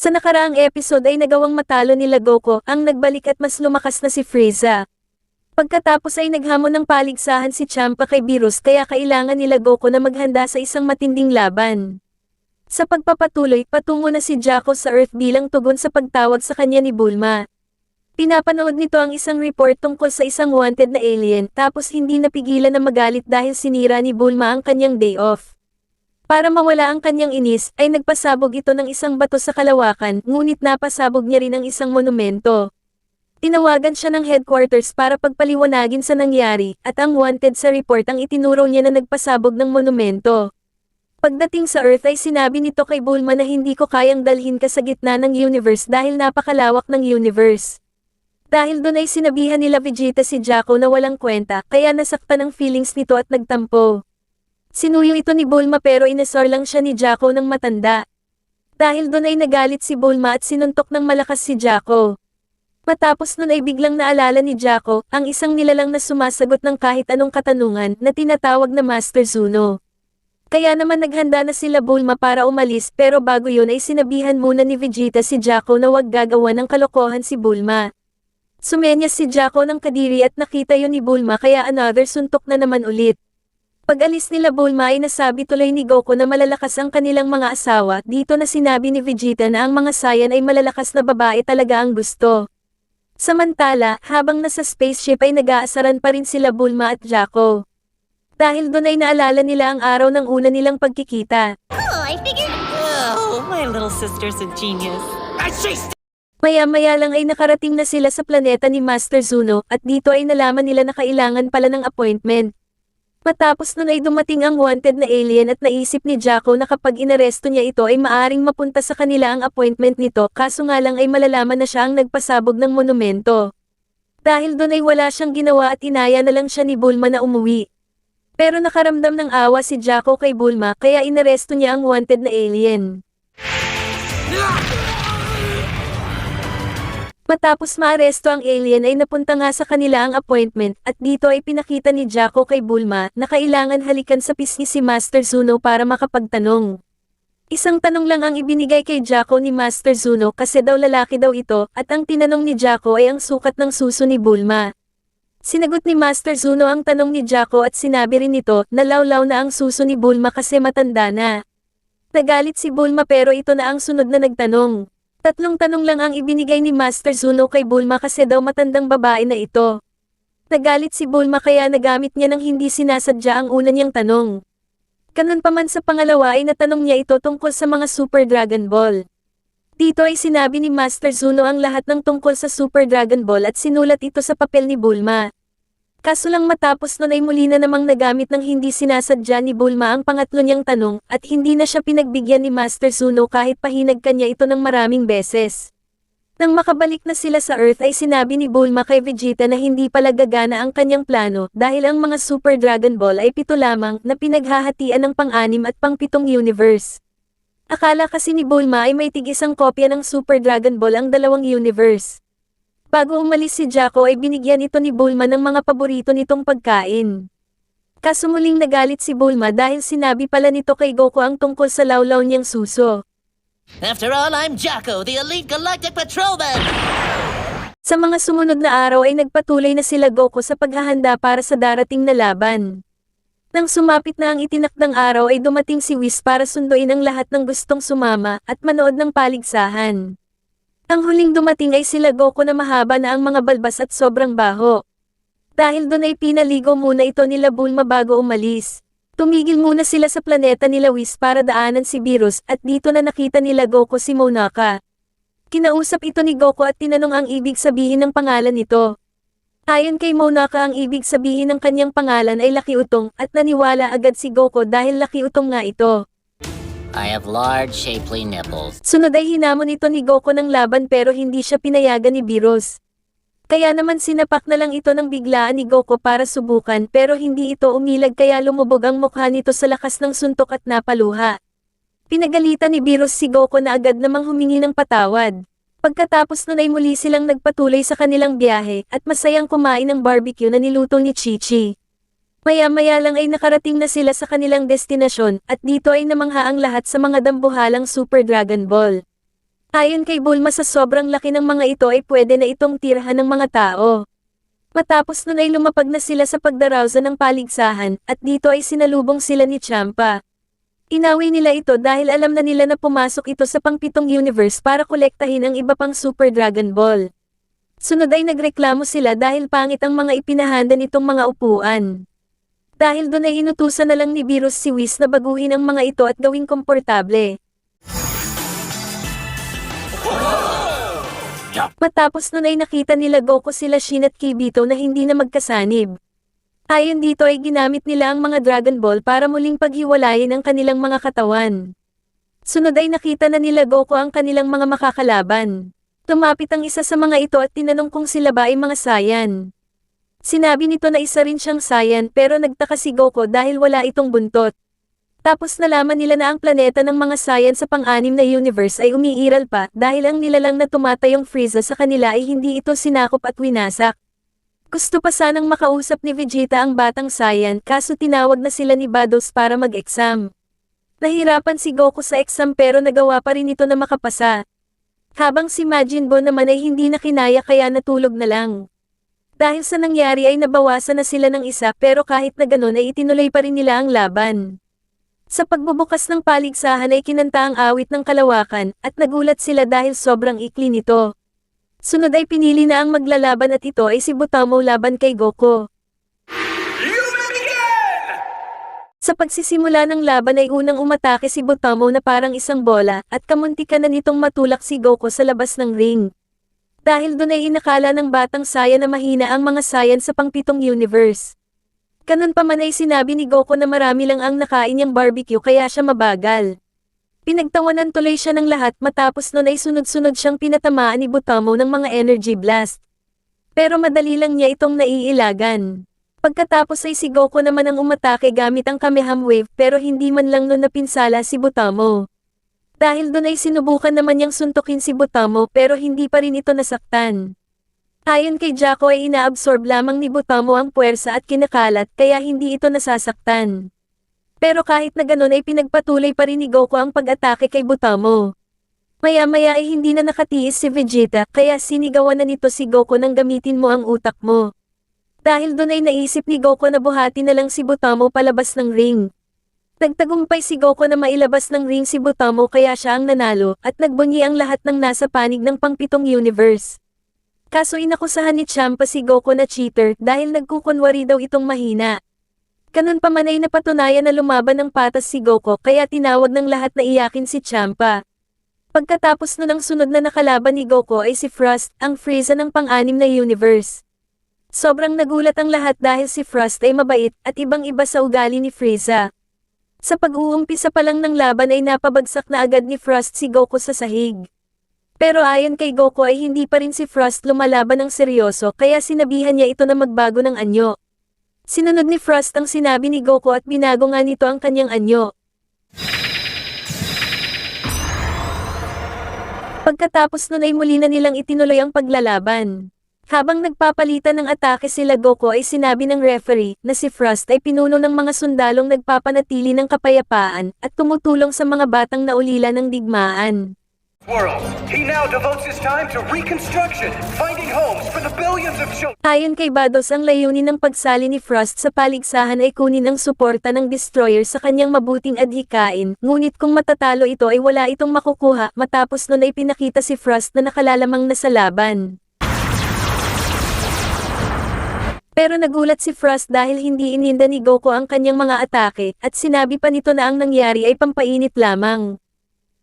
Sa nakaraang episode ay nagawang matalo nila Goku ang nagbalik at mas lumakas na si Frieza. Pagkatapos ay naghamon ng paligsahan si Champa kay Beerus kaya kailangan nila Goku na maghanda sa isang matinding laban. Sa pagpapatuloy, patungo na si Jaco sa Earth bilang tugon sa pagtawag sa kanya ni Bulma. Pinapanood nito ang isang report tungkol sa isang wanted na alien tapos hindi napigilan na magalit dahil sinira ni Bulma ang kanyang day off. Para mawala ang kanyang inis, ay nagpasabog ito ng isang bato sa kalawakan, ngunit napasabog niya rin ang isang monumento. Tinawagan siya ng headquarters para pagpaliwanagin sa nangyari, at ang wanted sa report ang itinuro niya na nagpasabog ng monumento. Pagdating sa Earth ay sinabi nito kay Bulma na hindi ko kayang dalhin ka sa gitna ng universe dahil napakalawak ng universe. Dahil doon ay sinabihan nila Vegeta si Jaco na walang kwenta, kaya nasaktan ang feelings nito at nagtampo. Sinuyo ito ni Bulma pero inasar lang siya ni Jaco ng matanda. Dahil doon ay nagalit si Bulma at sinuntok ng malakas si Jaco. Matapos nun ay biglang naalala ni Jaco, ang isang nilalang na sumasagot ng kahit anong katanungan na tinatawag na Master Zuno. Kaya naman naghanda na sila Bulma para umalis pero bago yun ay sinabihan muna ni Vegeta si Jaco na wag gagawa ng kalokohan si Bulma. Sumenyas si Jaco ng kadiri at nakita yun ni Bulma kaya another suntok na naman ulit. Pag-alis nila Bulma ay nasabi tuloy ni Goku na malalakas ang kanilang mga asawa, dito na sinabi ni Vegeta na ang mga Saiyan ay malalakas na babae talaga ang gusto. Samantala, habang nasa spaceship ay nag-aasaran pa rin sila Bulma at Jaco. Dahil doon ay naalala nila ang araw ng una nilang pagkikita. Oh, I figured... Oh, my little sister's a genius. Maya-maya lang ay nakarating na sila sa planeta ni Master Zuno at dito ay nalaman nila na kailangan pala ng appointment. Matapos nun ay dumating ang wanted na alien at naisip ni Jaco na kapag inaresto niya ito ay maaring mapunta sa kanila ang appointment nito kaso nga lang ay malalaman na siya ang nagpasabog ng monumento. Dahil doon ay wala siyang ginawa at inaya na lang siya ni Bulma na umuwi. Pero nakaramdam ng awa si Jaco kay Bulma kaya inaresto niya ang wanted na alien. Matapos maaresto ang alien ay napunta nga sa kanila ang appointment at dito ay pinakita ni Jaco kay Bulma na kailangan halikan sa pisngi si Master Zuno para makapagtanong. Isang tanong lang ang ibinigay kay Jaco ni Master Zuno kasi daw lalaki daw ito at ang tinanong ni Jaco ay ang sukat ng suso ni Bulma. Sinagot ni Master Zuno ang tanong ni Jaco at sinabi rin nito na lawlaw na ang suso ni Bulma kasi matanda na. Nagalit si Bulma pero ito na ang sunod na nagtanong. Tatlong tanong lang ang ibinigay ni Master Zuno kay Bulma kasi daw matandang babae na ito. Nagalit si Bulma kaya nagamit niya ng hindi sinasadya ang una niyang tanong. Ganun pa man sa pangalawa ay natanong niya ito tungkol sa mga Super Dragon Ball. Dito ay sinabi ni Master Zuno ang lahat ng tungkol sa Super Dragon Ball at sinulat ito sa papel ni Bulma. Kaso lang matapos nun ay muli na namang nagamit ng hindi sinasadya ni Bulma ang pangatlo niyang tanong at hindi na siya pinagbigyan ni Master Zuno kahit pahinag kanya ito ng maraming beses. Nang makabalik na sila sa Earth ay sinabi ni Bulma kay Vegeta na hindi pala gagana ang kanyang plano dahil ang mga Super Dragon Ball ay 7 lamang na pinaghahatian ng pang-6 at pang-7 universe. Akala kasi ni Bulma ay may tig-isang kopya ng Super Dragon Ball ang 2 universe. Bago umalis si Jaco ay binigyan ito ni Bulma ng mga paborito nitong pagkain. Kaso muling nagalit si Bulma dahil sinabi pala nito kay Goku ang tungkol sa lawlaw niyang suso. After all, I'm Jaco, the elite galactic patrolman! Sa mga sumunod na araw ay nagpatuloy na sila Goku sa paghahanda para sa darating na laban. Nang sumapit na ang itinakdang araw ay dumating si Whis para sunduin ang lahat ng gustong sumama at manood ng paligsahan. Ang huling dumating ay sila Goku na mahaba na ang mga balbas at sobrang baho. Dahil doon ay pinaligo muna ito nila Bulma bago umalis. Tumigil muna sila sa planeta nila Whis para daanan si Beerus at dito na nakita nila Goku si Monaka. Kinausap ito ni Goku at tinanong ang ibig sabihin ng pangalan nito. Ayon kay Monaka ang ibig sabihin ng kanyang pangalan ay Laki Utong at naniwala agad si Goku dahil Laki Utong nga ito. I have large, shapely nipples. Sunod ay hinamon ito ni Goku ng laban pero hindi siya pinayagan ni Beerus. Kaya naman sinapak na lang ito ng biglaan ni Goku para subukan pero hindi ito umilag kaya lumubog ang mukha nito sa lakas ng suntok at napaluha. Pinagalitan ni Beerus si Goku na agad namang humingi ng patawad. Pagkatapos nun ay muli silang nagpatuloy sa kanilang biyahe at masayang kumain ng barbecue na niluto ni Chi-Chi. Maya-maya lang ay nakarating na sila sa kanilang destinasyon at dito ay namangha ang lahat sa mga dambuhalang Super Dragon Ball. Ayon kay Bulma sa sobrang laki ng mga ito ay pwede na itong tirahan ng mga tao. Matapos nun ay lumapag na sila sa pagdarawsa ng paligsahan, at dito ay sinalubong sila ni Champa. Inawi nila ito dahil alam na nila na pumasok ito sa pang-7 universe para kolektahin ang iba pang Super Dragon Ball. Sunod ay nagreklamo sila dahil pangit ang mga ipinahanda nitong mga upuan. Dahil doon ay inutusan na lang ni Beerus si Whis na baguhin ang mga ito at gawing komportable. Matapos nun ay nakita nila Goku, sila Shin at Kibito na hindi na magkasanib. Ayon dito ay ginamit nila ang mga Dragon Ball para muling paghiwalayin ang kanilang mga katawan. Sunod ay nakita na nila Goku ang kanilang mga makakalaban. Tumapit ang isa sa mga ito at tinanong kung sila ba ay mga Saiyan. Sinabi nito na isa rin siyang Saiyan pero nagtaka si Goku dahil wala itong buntot. Tapos nalaman nila na ang planeta ng mga Saiyan sa pang-6 na universe ay umiiral pa dahil ang nilalang na tumatayong Frieza sa kanila ay hindi ito sinakop at winasak. Gusto pa sanang makausap ni Vegeta ang batang Saiyan kaso tinawag na sila ni Bados para mag-exam. Nahirapan si Goku sa exam pero nagawa pa rin ito na makapasa. Habang si Majin Buu naman ay hindi na kinaya kaya natulog na lang. Dahil sa nangyari ay nabawasan na sila ng isa pero kahit na ganun ay itinuloy pa rin nila ang laban. Sa pagbubukas ng paligsahan ay kinanta ang awit ng kalawakan at nagulat sila dahil sobrang ikli nito. Sunod ay pinili na ang maglalaban at ito ay si Butamo laban kay Goku. Sa pagsisimula ng laban ay unang umatake si Butamo na parang isang bola at kamuntikan na nitong matulak si Goku sa labas ng ring. Dahil doon ay inakala ng batang Saiyan na mahina ang mga Saiyan sa pang-7 universe. Ganun pa man ay sinabi ni Goku na marami lang ang nakain niyang barbecue kaya siya mabagal. Pinagtawanan tuloy siya ng lahat matapos nun ay sunod-sunod siyang pinatamaan ni Butamo ng mga energy blast. Pero madali lang niya itong naiilagan. Pagkatapos ay si Goku naman ang umatake gamit ang Kamehameha Wave pero hindi man lang nun napinsala si Butamo. Dahil dun ay sinubukan naman niyang suntukin si Butamo pero hindi pa rin ito nasaktan. Ayon kay Jaco ay inaabsorb lamang ni Butamo ang puwersa at kinakalat kaya hindi ito nasasaktan. Pero kahit na ganun ay pinagpatuloy pa rin ni Goku ang pag-atake kay Butamo. Maya-maya ay hindi na nakatiis si Vegeta kaya sinigawan na nito si Goku nang gamitin mo ang utak mo. Dahil dun ay naisip ni Goku na buhati na lang si Butamo palabas ng ring. Nagtagumpay si Goku na mailabas ng ring si Butamo kaya siya ang nanalo at nagbunyi ang lahat ng nasa panig ng pang-7 universe. Kaso inakusahan ni Champa si Goku na cheater dahil nagkukunwari daw itong mahina. Ganun pa man ay napatunayan na lumaban ng patas si Goku kaya tinawag ng lahat na iyakin si Champa. Pagkatapos nun ang sunod na nakalaban ni Goku ay si Frost, ang Frieza ng pang-6 na universe. Sobrang nagulat ang lahat dahil si Frost ay mabait at ibang-iba sa ugali ni Frieza. Sa pag-uumpisa pa lang ng laban ay napabagsak na agad ni Frost si Goku sa sahig. Pero ayon kay Goku ay hindi pa rin si Frost lumalaban ng seryoso kaya sinabihan niya ito na magbago ng anyo. Sinunod ni Frost ang sinabi ni Goku at binago nga nito ang kanyang anyo. Pagkatapos nun ay muli na nilang itinuloy ang paglalaban. Habang nagpapalitan ng atake sila Goku ay sinabi ng referee na si Frost ay pinuno ng mga sundalong nagpapanatili ng kapayapaan at tumutulong sa mga batang naulila ng digmaan. World. He now devotes his time to reconstruction, finding homes for the billions of children. Ayon kay Bados ang layunin ng pagsali ni Frost sa paligsahan ay kunin ang suporta ng Destroyer sa kanyang mabuting adhikain, ngunit kung matatalo ito ay wala itong makukuha matapos nun ay pinakita si Frost na nakalalamang na sa laban. Pero nagulat si Frost dahil hindi ininda ni Goku ang kanyang mga atake at sinabi pa nito na ang nangyari ay pampainit lamang.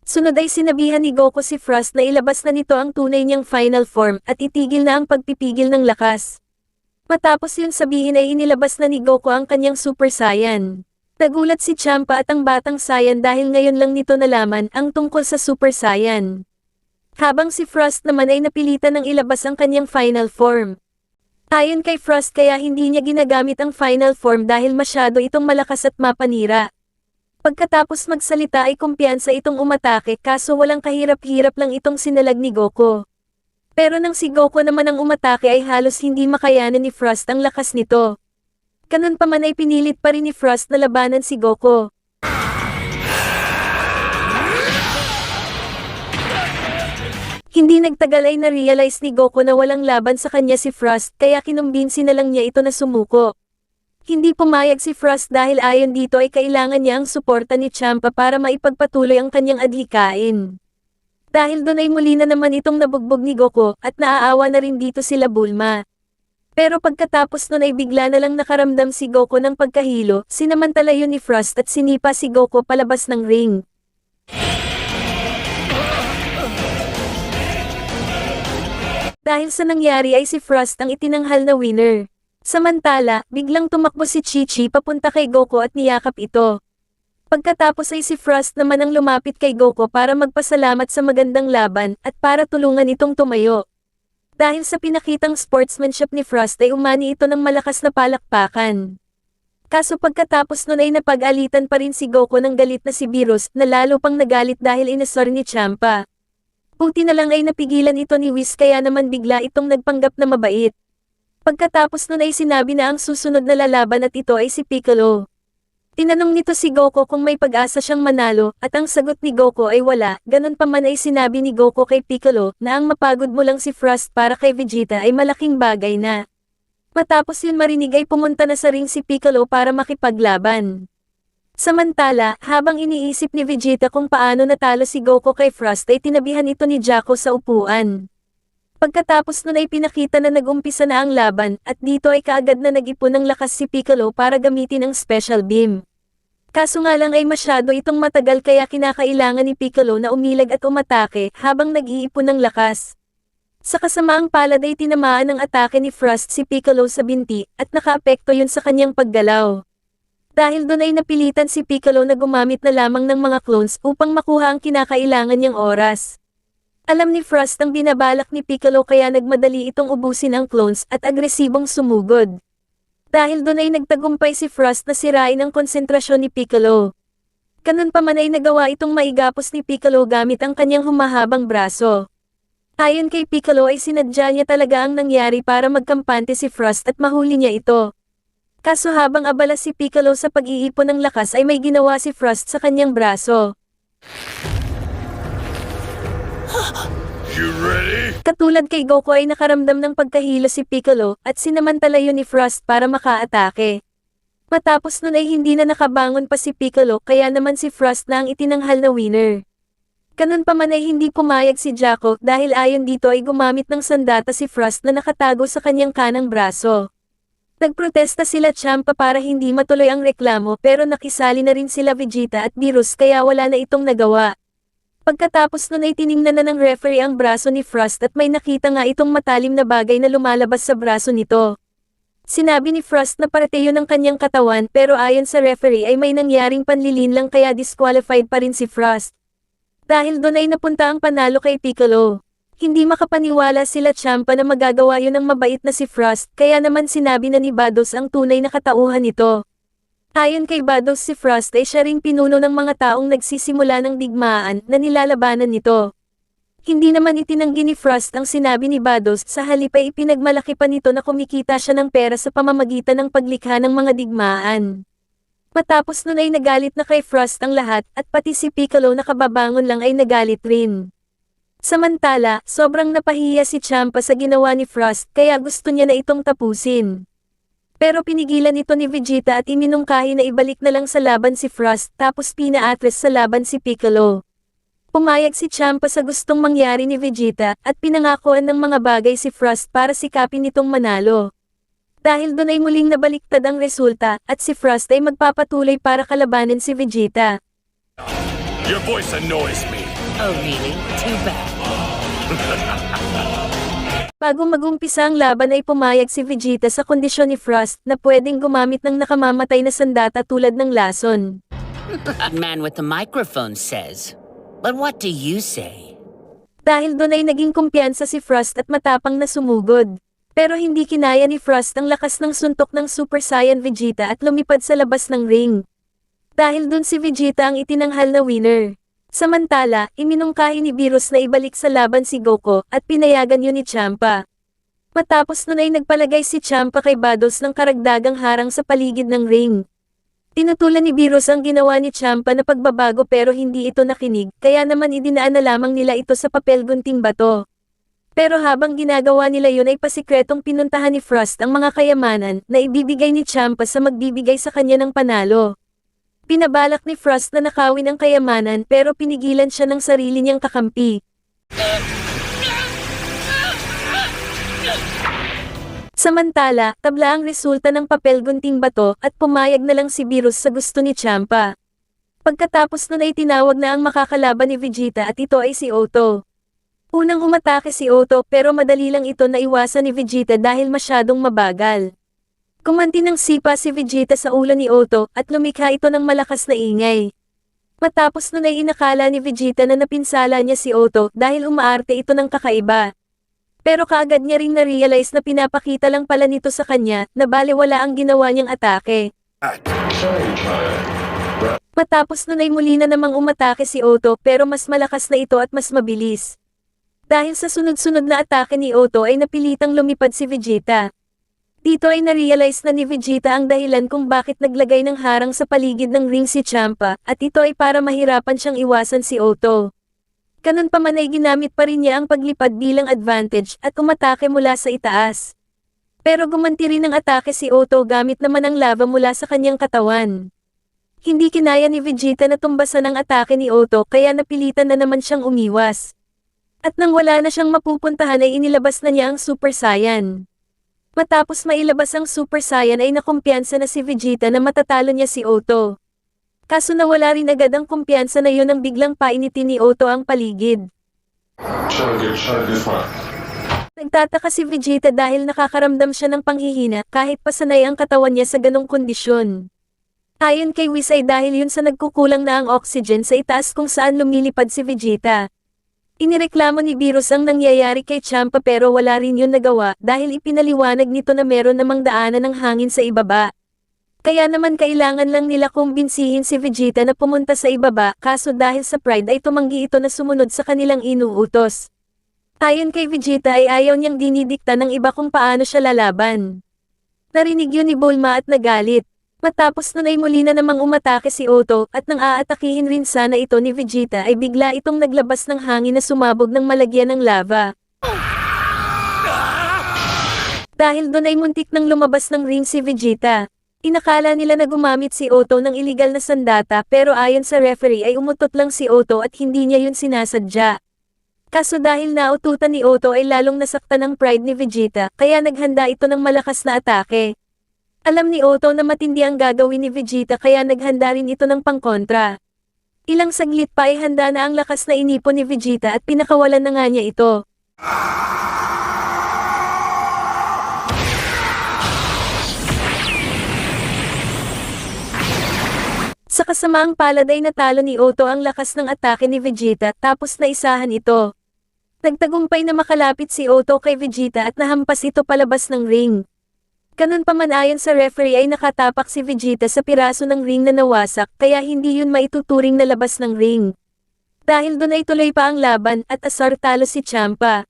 Sunod ay sinabihan ni Goku si Frost na ilabas na nito ang tunay niyang final form at itigil na ang pagpipigil ng lakas. Matapos yun sabihin ay inilabas na ni Goku ang kanyang Super Saiyan. Nagulat si Champa at ang batang Saiyan dahil ngayon lang nito nalaman ang tungkol sa Super Saiyan. Habang si Frost naman ay napilitan ng ilabas ang kanyang final form. Ayon kay Frost kaya hindi niya ginagamit ang final form dahil masyado itong malakas at mapanira. Pagkatapos magsalita ay kumpiyansa itong umatake kaso walang kahirap-hirap lang itong sinalag ni Goku. Pero nang si Goku naman ang umatake ay halos hindi makayanan ni Frost ang lakas nito. Ganun pa man ay pinilit pa rin ni Frost na labanan si Goku. Hindi nagtagal ay na-realize ni Goku na walang laban sa kanya si Frost kaya kinumbinsi na lang niya ito na sumuko. Hindi pumayag si Frost dahil ayon dito ay kailangan niya ang suporta ni Champa para maipagpatuloy ang kanyang adhikain. Dahil doon ay muli na naman itong nabugbog ni Goku at naaawa na rin dito sila Bulma. Pero pagkatapos nun ay bigla na lang nakaramdam si Goku ng pagkahilo, sinamantala yun ni Frost at sinipa si Goku palabas ng ring. Dahil sa nangyari ay si Frost ang itinanghal na winner. Samantala, biglang tumakbo si Chi-Chi papunta kay Goku at niyakap ito. Pagkatapos ay si Frost naman ang lumapit kay Goku para magpasalamat sa magandang laban at para tulungan itong tumayo. Dahil sa pinakitang sportsmanship ni Frost ay umani ito ng malakas na palakpakan. Kaso pagkatapos nun ay napag-alitan pa rin si Goku ng galit na si Beerus na lalo pang nagalit dahil inasor ni Champa. Buti na lang ay napigilan ito ni Whis kaya naman bigla itong nagpanggap na mabait. Pagkatapos nun ay sinabi na ang susunod na lalaban at ito ay si Piccolo. Tinanong nito si Goku kung may pag-asa siyang manalo at ang sagot ni Goku ay wala, ganun pa man ay sinabi ni Goku kay Piccolo na ang mapagod mo lang si Frost para kay Vegeta ay malaking bagay na. Matapos yun marinig ay pumunta na sa ring si Piccolo para makipaglaban. Samantala, habang iniisip ni Vegeta kung paano natalo si Goku kay Frost ay tinabihan ito ni Jaco sa upuan. Pagkatapos nun ay pinakita na nag-umpisa na ang laban at dito ay kaagad na nag-ipon ng lakas si Piccolo para gamitin ang special beam. Kaso nga lang ay masyado itong matagal kaya kinakailangan ni Piccolo na umilag at umatake habang nag-iipon ng lakas. Sa kasamaang palad ay tinamaan ng atake ni Frost si Piccolo sa binti at nakaapekto yun sa kanyang paggalaw. Dahil doon ay napilitan si Piccolo na gumamit na lamang ng mga clones upang makuha ang kinakailangan niyang oras. Alam ni Frost ang binabalak ni Piccolo kaya nagmadali itong ubusin ang clones at agresibong sumugod. Dahil doon ay nagtagumpay si Frost na sirain ang konsentrasyon ni Piccolo. Ganun pa man ay nagawa itong maigapos ni Piccolo gamit ang kanyang humahabang braso. Ayon kay Piccolo ay sinadya niya talaga ang nangyari para magkampante si Frost at mahuli niya ito. Kaso habang abala si Piccolo sa pag-iipon ng lakas ay may ginawa si Frost sa kanyang braso. You ready? Katulad kay Goku ay nakaramdam ng pagkahilo si Piccolo at sinamantala yun ni Frost para makaatake. Matapos nun ay hindi na nakabangon pa si Piccolo kaya naman si Frost na ang itinanghal na winner. Ganun pa man ay hindi pumayag si Jaco dahil ayon dito ay gumamit ng sandata si Frost na nakatago sa kanyang kanang braso. Nagprotesta sila Champa para hindi matuloy ang reklamo pero nakisali na rin sila Vegeta at Beerus kaya wala na itong nagawa. Pagkatapos nun ay tiningnan na ng referee ang braso ni Frost at may nakita nga itong matalim na bagay na lumalabas sa braso nito. Sinabi ni Frost na parte yun ng kanyang katawan pero ayon sa referee ay may nangyaring panlilin lang kaya disqualified pa rin si Frost. Dahil doon ay napunta ang panalo kay Piccolo. Hindi makapaniwala sila Champa na magagawa yun ng mabait na si Frost kaya naman sinabi na ni Vados ang tunay na katauhan nito. Ayon kay Vados si Frost ay siya ring pinuno ng mga taong nagsisimula ng digmaan na nilalabanan nito. Hindi naman itinanggi ni Frost ang sinabi ni Vados sa halip ay ipinagmalaki pa nito na kumikita siya ng pera sa pamamagitan ng paglikha ng mga digmaan. Matapos nun ay nagalit na kay Frost ang lahat at pati si Piccolo na kababangon lang ay nagalit rin. Samantala, sobrang napahiya si Champa sa ginawa ni Frost kaya gusto niya na itong tapusin. Pero pinigilan ito ni Vegeta at iminungkahi na ibalik na lang sa laban si Frost tapos pinaatres sa laban si Piccolo. Pumayag si Champa sa gustong mangyari ni Vegeta at pinangakuan ng mga bagay si Frost para sikapin itong manalo. Dahil doon ay muling nabaliktad ang resulta at si Frost ay magpapatuloy para kalabanin si Vegeta. Your voice annoys me. Oh, really? Too bad. Bago mag-umpisa ang laban ay pumayag si Vegeta sa kondisyon ni Frost na pwedeng gumamit ng nakamamatay na sandata tulad ng lason. That man with the microphone says. But what do you say? Dahil doon ay naging kumpiyansa si Frost at matapang na sumugod. Pero hindi kinaya ni Frost ang lakas ng suntok ng Super Saiyan Vegeta at lumipad sa labas ng ring. Dahil doon si Vegeta ang itinanghal na winner. Samantala, iminungkahi ni Beerus na ibalik sa laban si Goku at pinayagan yun ni Champa. Matapos nun ay nagpalagay si Champa kay Vados ng karagdagang harang sa paligid ng ring. Tinutulan ni Beerus ang ginawa ni Champa na pagbabago pero hindi ito nakinig kaya naman idinaan na lamang nila ito sa papel gunting bato. Pero habang ginagawa nila yun ay pasikretong pinuntahan ni Frost ang mga kayamanan na ibibigay ni Ciampa sa magbibigay sa kanya ng panalo. Pinabalak ni Frost na nakawin ang kayamanan pero pinigilan siya ng sarili niyang kakampi. Samantala, tabla ang resulta ng papel gunting bato at pumayag na lang si Beerus sa gusto ni Ciampa. Pagkatapos nun ay tinawag na ang makakalaban ni Vegeta at ito ay si Otto. Unang umatake si Otto pero madali lang ito naiwasan ni Vegeta dahil masyadong mabagal. Kumanti ng sipa si Vegeta sa ulo ni Otto at lumikha ito ng malakas na ingay. Matapos nun ay inakala ni Vegeta na napinsala niya si Otto dahil umaarte ito ng kakaiba. Pero kaagad niya ring na-realize na pinapakita lang pala nito sa kanya na balewala ang ginawa niyang atake. Matapos nun ay muli na namang umatake si Otto pero mas malakas na ito at mas mabilis. Dahil sa sunod-sunod na atake ni Otto ay napilitang lumipad si Vegeta. Dito ay na-realize na ni Vegeta ang dahilan kung bakit naglagay ng harang sa paligid ng ring si Ciampa at ito ay para mahirapan siyang iwasan si Otto. Ganun pa man ay ginamit pa rin niya ang paglipad bilang advantage at umatake mula sa itaas. Pero gumanti rin ng atake si Otto gamit naman ang lava mula sa kanyang katawan. Hindi kinaya ni Vegeta na tumbasan ang atake ni Otto kaya napilitan na naman siyang umiwas. At nang wala na siyang mapupuntahan ay inilabas na niya ang Super Saiyan. Matapos mailabas ang Super Saiyan ay nakumpiyansa na si Vegeta na matatalo niya si Otto. Kaso nawala rin agad ang kumpiyansa na yun nang biglang painitin ni Otto ang paligid. Nagtataka si Vegeta dahil nakakaramdam siya ng panghihina kahit pasanay ang katawan niya sa ganong kondisyon. Ayon kay Whis ay dahil yun sa nagkukulang na ang oxygen sa itaas kung saan lumilipad si Vegeta. Inireklamo ni Beerus ang nangyayari kay Ciampa pero wala rin yun nagawa dahil ipinaliwanag nito na meron namang daanan ng hangin sa ibaba. Kaya naman kailangan lang nila kumbinsihin si Vegeta na pumunta sa ibaba kaso dahil sa pride ay tumanggi ito na sumunod sa kanilang inuutos. Ayon kay Vegeta ay ayaw niyang dinidikta ng iba kung paano siya lalaban. Narinig yun ni Bulma at nagalit. Matapos nun ay muli na namang umatake si Otto at nang aatakihin rin sana ito ni Vegeta ay bigla itong naglabas ng hangin na sumabog ng malagyan ng lava. Dahil doon ay muntik nang lumabas ng ring si Vegeta. Inakala nila na gumamit si Otto ng iligal na sandata pero ayon sa referee ay umutot lang si Otto at hindi niya yun sinasadya. Kaso dahil naututan ni Otto ay lalong nasaktan ang pride ni Vegeta kaya naghanda ito ng malakas na atake. Alam ni Otto na matindi ang gagawin ni Vegeta kaya naghanda rin ito ng pangkontra. Ilang saglit pa ay handa na ang lakas na inipon ni Vegeta at pinakawalan na nga niya ito. Sa kasamaang palad ay natalo ni Otto ang lakas ng atake ni Vegeta tapos naisahan ito. Nagtagumpay na makalapit si Otto kay Vegeta at nahampas ito palabas ng ring. Ganun pa man ayon sa referee ay nakatapak si Vegeta sa piraso ng ring na nawasak kaya hindi yun maituturing na labas ng ring. Dahil doon ay tuloy pa ang laban at asar talo si Ciampa.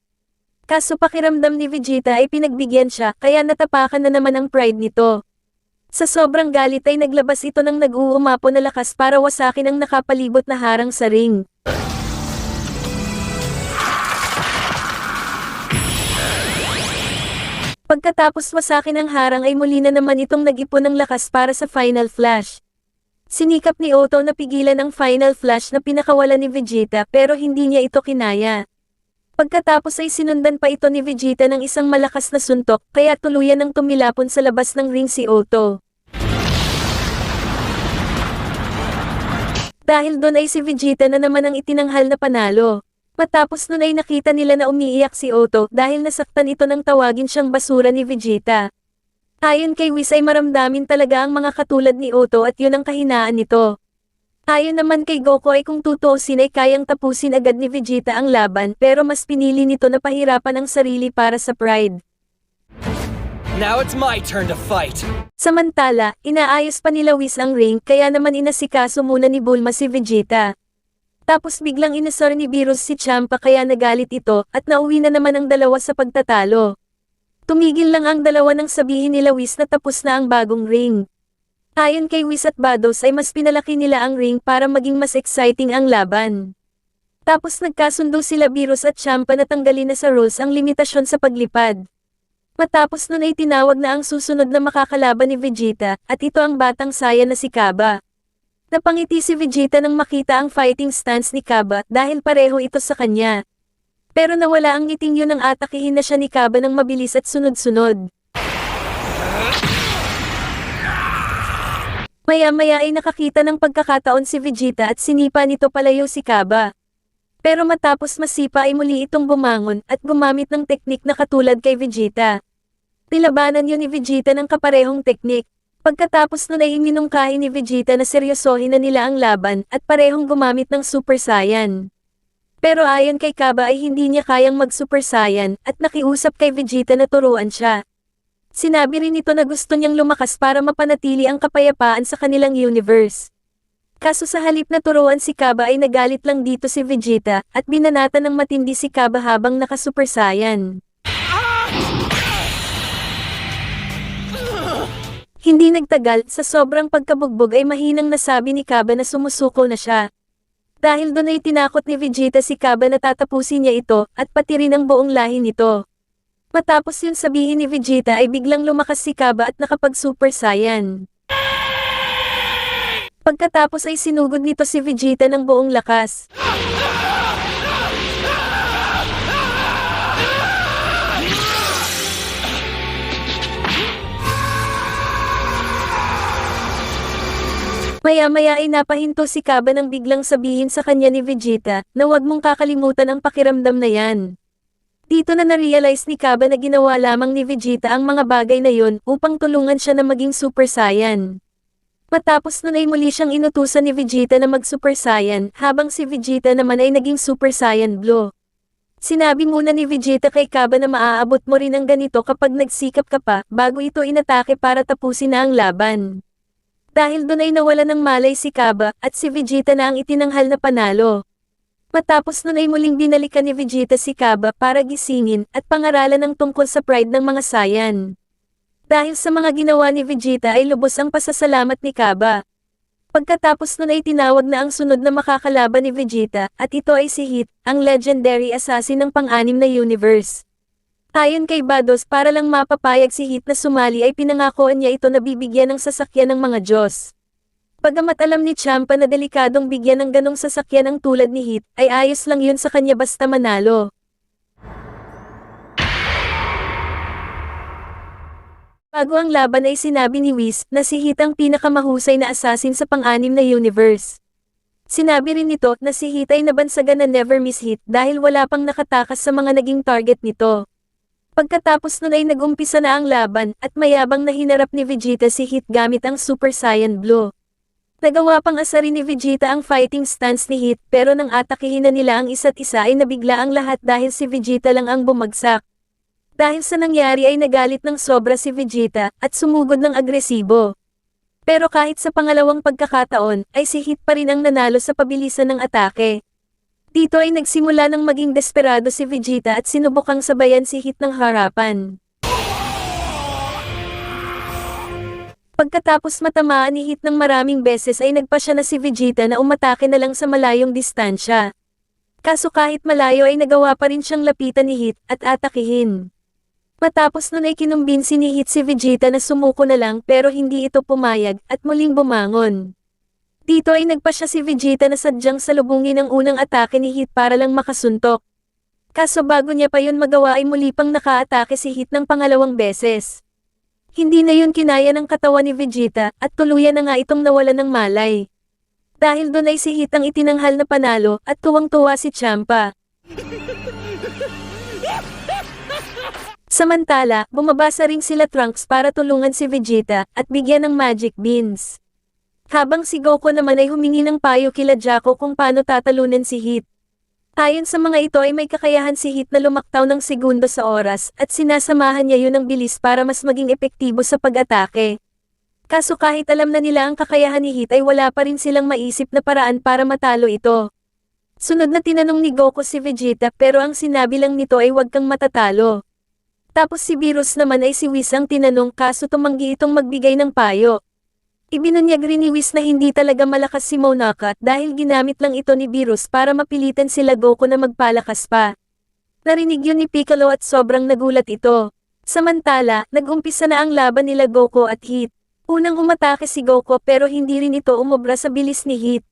Kaso pakiramdam ni Vegeta ay pinagbigyan siya kaya natapakan na naman ang pride nito. Sa sobrang galit ay naglabas ito ng nag-uumapo na lakas para wasakin ang nakapalibot na harang sa ring. Pagkatapos wasakin ang harang ay muli na naman itong nag-ipon ng lakas para sa Final Flash. Sinikap ni Otto na pigilan ang Final Flash na pinakawalan ni Vegeta pero hindi niya ito kinaya. Pagkatapos ay sinundan pa ito ni Vegeta ng isang malakas na suntok kaya tuluyan ng tumilapon sa labas ng ring si Otto. Dahil doon ay si Vegeta na naman ang itinanghal na panalo. Matapos nun ay nakita nila na umiiyak si Otto dahil nasaktan ito ng tawagin siyang basura ni Vegeta. Ayon kay Whis ay maramdamin talaga ang mga katulad ni Otto at yun ang kahinaan nito. Ayon naman kay Goku ay kung tutuusin ay kayang tapusin agad ni Vegeta ang laban pero mas pinili nito na pahirapan ang sarili para sa pride. Now it's my turn to fight. Samantala, inaayos pa nila Whis ang ring kaya naman inasikaso muna ni Bulma si Vegeta. Tapos biglang inasar ni Beerus si Ciampa kaya nagalit ito at nauwi na naman ang dalawa sa pagtatalo. Tumigil lang ang dalawa nang sabihin nila Whis na tapos na ang bagong ring. Ayon kay Whis at Vados ay mas pinalaki nila ang ring para maging mas exciting ang laban. Matapos nagkasundo sila Beerus at Champa na tanggalin na sa rules ang limitasyon sa paglipad. Matapos nun ay tinawag na ang susunod na makakalaban ni Vegeta, at ito ang batang saya na si Kaba. Napangiti si Vegeta nang makita ang fighting stance ni Kaba dahil pareho ito sa kanya. Pero nawala ang ngiting yun nang atakihin na siya ni Kaba ng mabilis at sunod-sunod. Maya-maya ay nakakita ng pagkakataon si Vegeta at sinipa nito palayo si Kaba. Pero matapos masipa ay muli itong bumangon at gumamit ng teknik na katulad kay Vegeta. Nilabanan yun ni Vegeta ng kaparehong teknik. Pagkatapos nun ay iminungkahi ni Vegeta na seryosohin na nila ang laban at parehong gumamit ng Super Saiyan. Pero ayon kay Kaba ay hindi niya kayang mag-Super Saiyan at nakiusap kay Vegeta na turuan siya. Sinabi rin ito na gusto niyang lumakas para mapanatili ang kapayapaan sa kanilang universe. Kaso sa halip na turuan si Kaba ay nagalit lang dito si Vegeta at binanatan ng matindi si Kaba habang naka-Super Saiyan. Hindi nagtagal, sa sobrang pagkabugbog ay mahinang nasabi ni Kaba na sumusuko na siya. Dahil doon ay tinakot ni Vegeta si Kaba na tatapusin niya ito at pati rin ang buong lahi nito. Matapos yun sabihin ni Vegeta ay biglang lumakas si Kaba at nakapag-Super Saiyan. Pagkatapos ay sinugod nito si Vegeta ng buong lakas. Maya-maya ay napahinto si Kaba nang biglang sabihin sa kanya ni Vegeta na huwag mong kakalimutan ang pakiramdam na yan. Dito na na-realize ni Kaba na ginawa lamang ni Vegeta ang mga bagay na yon upang tulungan siya na maging Super Saiyan. Matapos nun ay muli siyang inutusan ni Vegeta na mag-Super Saiyan habang si Vegeta naman ay naging Super Saiyan Blue. Sinabi muna ni Vegeta kay Kaba na maaabot mo rin ang ganito kapag nagsikap ka pa bago ito inatake para tapusin na ang laban. Dahil doon ay nawala ng malay si Kaba at si Vegeta na ang itinanghal na panalo. Matapos nun ay muling binalikan ni Vegeta si Kaba para gisingin at pangaralan ng tungkol sa pride ng mga Saiyan. Dahil sa mga ginawa ni Vegeta ay lubos ang pasasalamat ni Kaba. Pagkatapos nun ay tinawag na ang sunod na makakalaban ni Vegeta at ito ay si Hit, ang legendary assassin ng pang-anim na universe. Ayon kay Vados para lang mapapayag si Hit na sumali ay pinangakoan niya ito na bibigyan ng sasakyan ng mga Diyos. Bagamat alam ni Champa na delikadong bigyan ng ganong sasakyan ang tulad ni Hit, ay ayos lang yun sa kanya basta manalo. Bago ang laban ay sinabi ni Whis na si Hit ang pinakamahusay na assassin sa pang-anim na universe. Sinabi rin nito na si Hit ay nabansagan na never miss hit dahil wala pang nakatakas sa mga naging target nito. Pagkatapos nun ay nag-umpisa na ang laban at mayabang na hinarap ni Vegeta si Hit gamit ang Super Saiyan Blue. Nagawa pang asarin ni Vegeta ang fighting stance ni Hit pero nang atakihin na nila ang isa't isa ay nabigla ang lahat dahil si Vegeta lang ang bumagsak. Dahil sa nangyari ay nagalit ng sobra si Vegeta at sumugod ng agresibo. Pero kahit sa pangalawang pagkakataon ay si Hit pa rin ang nanalo sa pabilisan ng atake. Dito ay nagsimula ng maging desperado si Vegeta at sinubukang sabayan si Hit ng harapan. Pagkatapos matamaan ni Hit ng maraming beses ay nagpa siya na si Vegeta na umatake na lang sa malayong distansya. Kaso kahit malayo ay nagawa pa rin siyang lapitan ni Hit at atakihin. Matapos nun ay kinumbinsi ni Hit si Vegeta na sumuko na lang pero hindi ito pumayag at muling bumangon. Dito ay nagpa siya si Vegeta na sadyang salubungin ang unang atake ni Hit para lang makasuntok. Kaso bago niya pa yun magawa ay muli pang nakaatake si Hit ng pangalawang beses. Hindi na yun kinaya ng katawan ni Vegeta at tuluyan na nga itong nawalan ng malay. Dahil doon ay si Hit ang itinanghal na panalo at tuwang-tuwa si Champa. Samantala, bumabasa rin sila Trunks para tulungan si Vegeta at bigyan ng magic beans. Habang si Goku naman ay humingi ng payo kila Jaco kung paano tatalunan si Hit. Ayon sa mga ito ay may kakayahan si Hit na lumaktaw ng segundo sa oras at sinasamahan niya yun ng bilis para mas maging epektibo sa pag-atake. Kaso kahit alam na nila ang kakayahan ni Hit ay wala pa rin silang maisip na paraan para matalo ito. Sunod na tinanong ni Goku si Vegeta pero ang sinabi lang nito ay huwag kang matatalo. Tapos si Beerus naman ay si Whis ang tinanong kaso tumanggi itong magbigay ng payo. Ibinunyag rin ni Whis na hindi talaga malakas si Monaka dahil ginamit lang ito ni Beerus para mapilitan sila Goku na magpalakas pa. Narinig yun ni Piccolo at sobrang nagulat ito. Samantala, nag-umpisa na ang laban nila Goku at Heat. Unang umatake si Goku pero hindi rin ito umobra sa bilis ni Heat.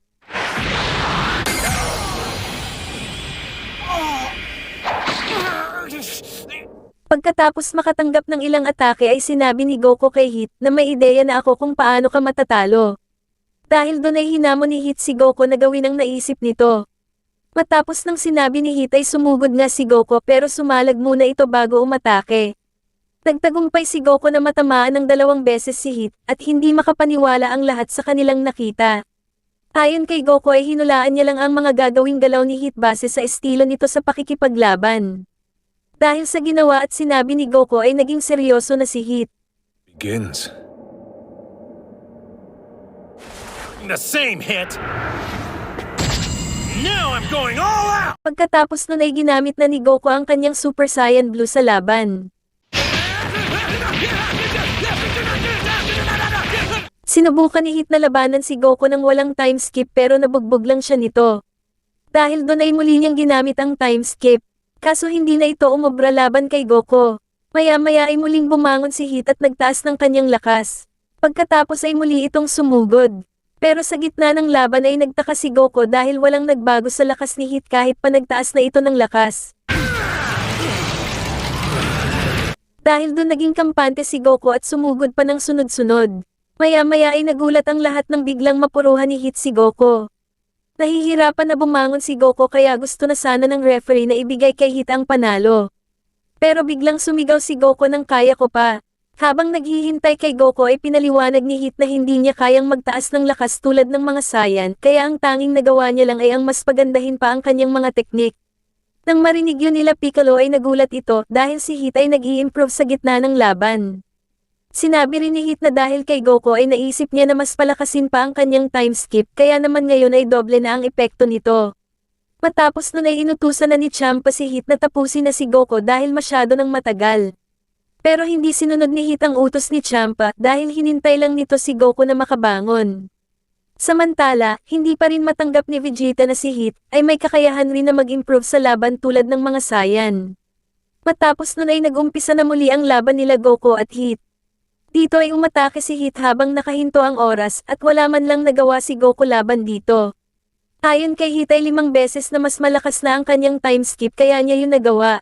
Pagkatapos makatanggap ng ilang atake ay sinabi ni Goku kay Heat na may ideya na ako kung paano ka matatalo. Dahil doon ay hinamon ni Heat si Goku na gawin ang naisip nito. Matapos ng sinabi ni Heat ay sumugod nga si Goku pero sumalag muna ito bago umatake. Nagtagumpay si Goku na matamaan ng 2 beses si Heat at hindi makapaniwala ang lahat sa kanilang nakita. Ayon kay Goku ay hinulaan niya lang ang mga gagawing galaw ni Heat base sa estilo nito sa pakikipaglaban. Dahil sa ginawa at sinabi ni Goku ay naging seryoso na si Heat. Begins. The same hit. Now I'm going all out! Pagkatapos nun ay ginamit na ni Goku ang kanyang Super Saiyan Blue sa laban. Sinubukan ni Heat na labanan si Goku nang walang time skip pero nabugbog lang siya nito. Dahil doon ay muli niyang ginamit ang time skip. Kaso hindi na ito umobra laban kay Goku. Maya-maya ay muling bumangon si Heat at nagtaas ng kanyang lakas. Pagkatapos ay muli itong sumugod. Pero sa gitna ng laban ay nagtaka si Goku dahil walang nagbago sa lakas ni Heat kahit pa nagtaas na ito ng lakas. Dahil doon naging kampante si Goku at sumugod pa ng sunod-sunod. Maya-maya ay nagulat ang lahat ng biglang mapuruhan ni Heat si Goku. Nahihirapan na bumangon si Goku kaya gusto na sana ng referee na ibigay kay Heat ang panalo. Pero biglang sumigaw si Goku ng kaya ko pa. Habang naghihintay kay Goku ay pinaliwanag ni Heat na hindi niya kayang magtaas ng lakas tulad ng mga Saiyan kaya ang tanging nagawa niya lang ay ang mas pagandahin pa ang kanyang mga teknik. Nang marinig yun nila Piccolo ay nagulat ito dahil si Heat ay nag-i-improve sa gitna ng laban. Sinabi rin ni Heat na dahil kay Goku ay naisip niya na mas palakasin pa ang kanyang time skip kaya naman ngayon ay doble na ang epekto nito. Matapos nun ay inutusan na ni Champa si Heat na tapusin na si Goku dahil masyado nang matagal. Pero hindi sinunod ni Heat ang utos ni Champa dahil hinintay lang nito si Goku na makabangon. Samantala, hindi pa rin matanggap ni Vegeta na si Heat ay may kakayahan rin na mag-improve sa laban tulad ng mga Saiyan. Matapos nun ay nag-umpisa na muli ang laban nila Goku at Heat. Dito ay umatake si Heat habang nakahinto ang oras at wala man lang nagawa si Goku laban dito. Ayon kay Heat ay 5 beses na mas malakas na ang kanyang time skip kaya niya yun nagawa.